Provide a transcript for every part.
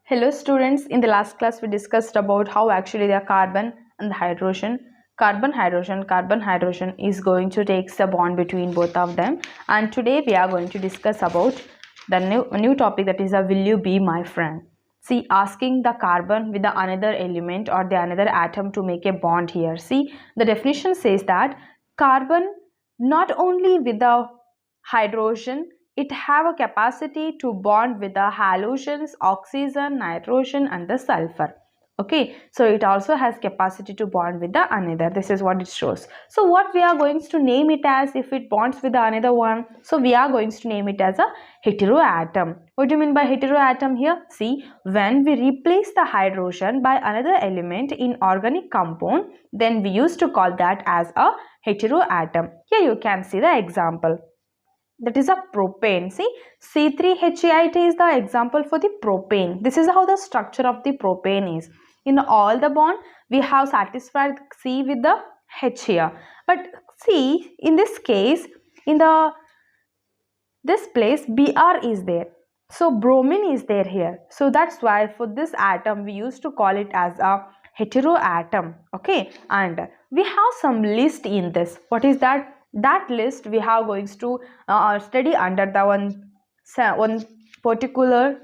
Hello students, in the last class we discussed about how actually the carbon and the hydrogen, carbon hydrogen is going to take the bond between both of them, and today we are going to discuss about the new topic, that is will you be my friend. See, asking the carbon with the another element or the another atom to make a bond here. See, the definition says that carbon not only with the hydrogen, it have a capacity to bond with the halogens, oxygen, nitrogen and the sulfur. Okay, so it also has capacity to bond with the another. This is what it shows. So what we are going to name it as if it bonds with the another one? So we are going to name it as a heteroatom. What do you mean by heteroatom here? See, when we replace the hydrogen by another element in organic compound, then we used to call that as a heteroatom. Here you can see the example. That is a propane. See, C3H8 is the example for the propane. This is how the structure of the propane is. In all the bond, we have satisfied C with the H here. But see, in this case, in this place, Br is there. So bromine is there here. So that's why for this atom, we used to call it as a heteroatom. Okay, and we have some list in this. What is that? That list we have going to study under the one particular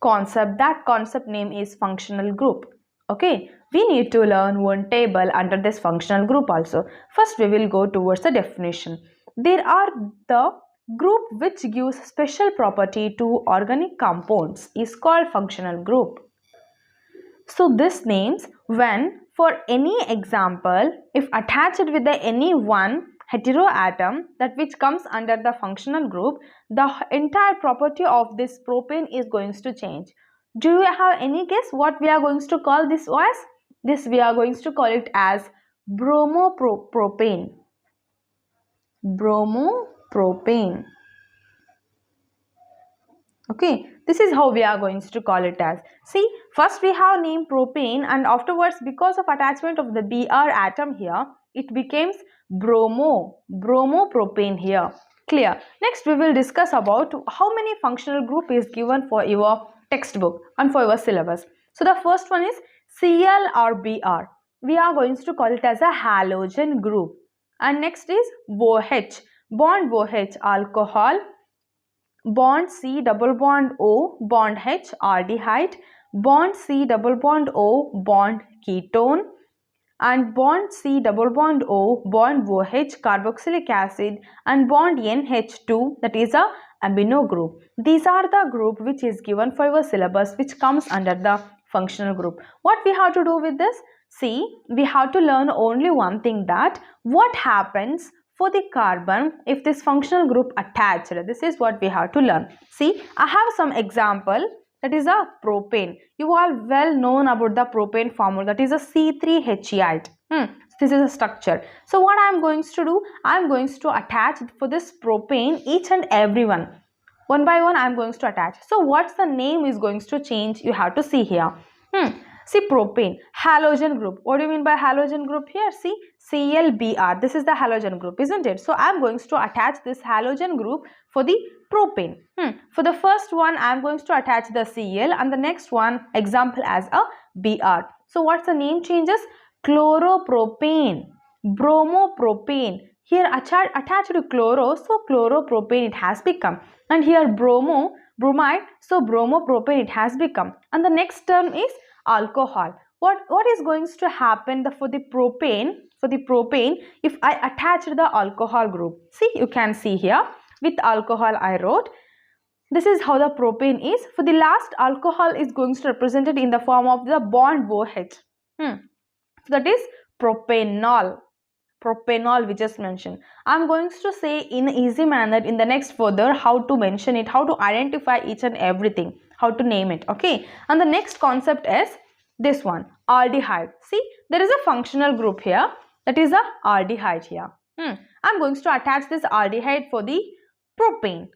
concept. That concept name is functional group. Okay, we need to learn one table under this functional group also. First we will go towards the definition. There are the group which gives special property to organic compounds is called functional group. So this names when for any example, if attached with the any one heteroatom that which comes under the functional group, the entire property of this propane is going to change. Do you have any guess what we are going to call this as? This we are going to call it as bromopropane. Bromopropane. Okay, this is how we are going to call it as. See, first we have named propane, and afterwards because of attachment of the Br atom here, it becomes bromopropane here. Clear. Next we will discuss about how many functional group is given for your textbook and for your syllabus. So the first one is Cl or Br. We are going to call it as a halogen group. And next is OH, bond OH, alcohol, bond C double bond O, bond H, aldehyde, bond C double bond O, bond ketone, and bond C double bond O, bond OH, carboxylic acid, and bond NH2, that is a amino group. These are the group which is given for your syllabus, which comes under the functional group. What we have to do with this? See, we have to learn only one thing, that what happens for the carbon if this functional group attached. This is what we have to learn. See, I have some example, that is a propane. You are well known about the propane formula, that is a C3H8. This is a structure. So what I am going to do, I am going to attach for this propane each and every one. One by one I am going to attach. So what's the name is going to change, you have to see here. See, propane, halogen group. What do you mean by halogen group here? See, ClBr. This is the halogen group, isn't it? So I am going to attach this halogen group for the propane. For the first one, I am going to attach the Cl, and the next one example as a Br. So what's the name changes? Chloropropane, bromopropane. Here attached to chloro, so chloropropane it has become. And here bromide, so bromopropane it has become. And the next term is alcohol. What is going to happen for the propane if I attach the alcohol group? See, you can see here with alcohol I wrote. This is how the propane is. For the last, alcohol is going to represented in the form of the bond OH. That is propanol we just mentioned. I'm going to say in easy manner in the next further how to mention it, how to identify each and everything, how to name it. Okay, and the next concept is this one, aldehyde. See, there is a functional group here, that is a aldehyde here. I'm going to attach this aldehyde for the propane.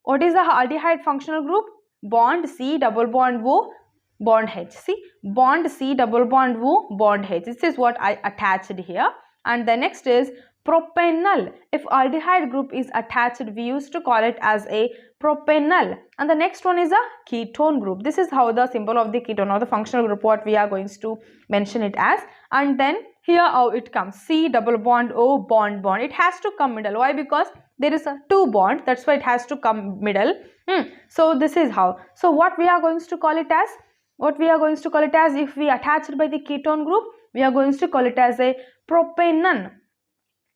What is the aldehyde functional group? Bond C double bond O, bond H. See, bond C double bond O, bond H. This is what I attached here. And the next is propanol. If aldehyde group is attached, we used to call it as a propanol, and the next one is a ketone group. This is how the symbol of the ketone or the functional group what we are going to mention it as. And then here how it comes, C double bond O bond bond, it has to come middle. Why? Because there is a 2 bond, that's why it has to come middle. So this is how. So what we are going to call it as, if we attach it by the ketone group, we are going to call it as a propanol.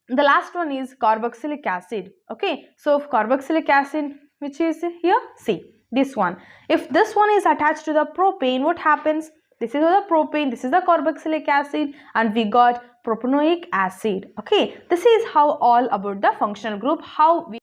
The last one is carboxylic acid. Okay, so carboxylic acid, which is here C, this one, if this one is attached to the propane, what happens? This is the propane, this is the carboxylic acid, and we got propanoic acid. Okay, this is how all about the functional group, how we